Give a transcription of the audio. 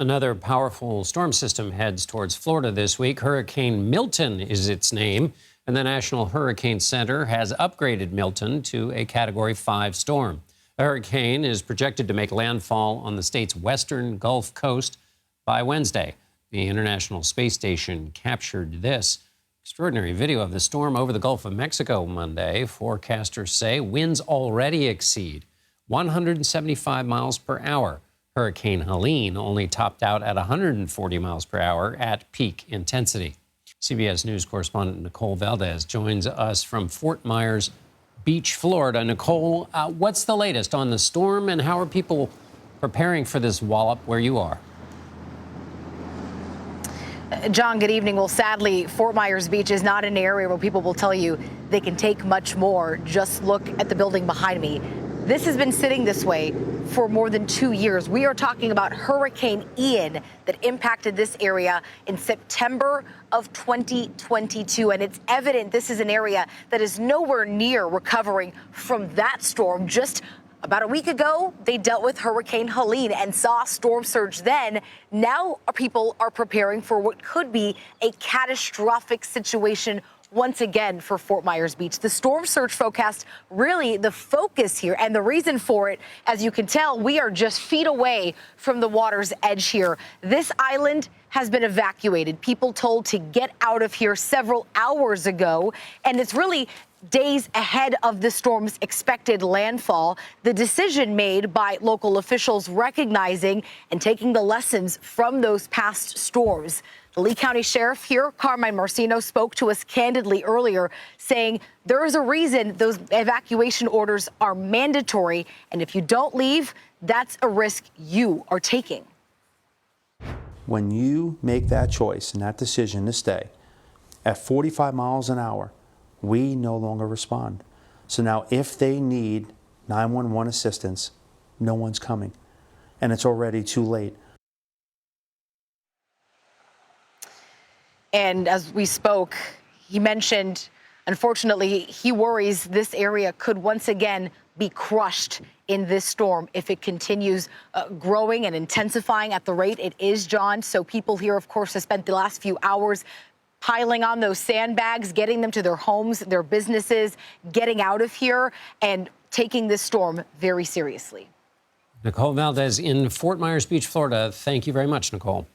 Another powerful storm system heads towards Florida this week. Hurricane Milton is its name, and the National Hurricane Center has upgraded Milton to a Category 5 storm. The hurricane is projected to make landfall on the state's western Gulf Coast by Wednesday. The International Space Station captured this extraordinary video of the storm over the Gulf of Mexico Monday. Forecasters say winds already exceed 175 miles per hour. Hurricane Helene only topped out at 140 miles per hour at peak intensity. CBS News correspondent Nicole Valdes joins us from Fort Myers Beach, Florida. Nicole, what's the latest on the storm and how are people preparing for this wallop where you are? John, good evening. Well, sadly, Fort Myers Beach is not an area where people will tell you they can take much more. Just look at the building behind me. This has been sitting this way for more than 2 years. We are talking about Hurricane Ian that impacted this area in September of 2022. And it's evident this is an area that is nowhere near recovering from that storm. Just about a week ago, they dealt with Hurricane Helene and saw storm surge then. Now people are preparing for what could be a catastrophic situation once again for Fort Myers Beach. The storm surge forecast, really the focus here and the reason for it, as you can tell, we are just feet away from the water's edge here. This island has been evacuated. People told to get out of here several hours ago, and it's really days ahead of the storm's expected landfall. The decision made by local officials recognizing and taking the lessons from those past storms. The Lee County Sheriff here, Carmine Marcino, spoke to us candidly earlier, saying there is a reason those evacuation orders are mandatory, and if you don't leave, that's a risk you are taking. When you make that choice and that decision to stay at 45 miles an hour, we no longer respond. So now if they need 911 assistance, no one's coming, and it's already too late. And as we spoke, he mentioned, unfortunately, he worries this area could once again be crushed in this storm if it continues growing and intensifying at the rate it is, John. So people here, of course, have spent the last few hours piling on those sandbags, getting them to their homes, their businesses, getting out of here, and taking this storm very seriously. Nicole Valdes in Fort Myers Beach, Florida. Thank you very much, Nicole.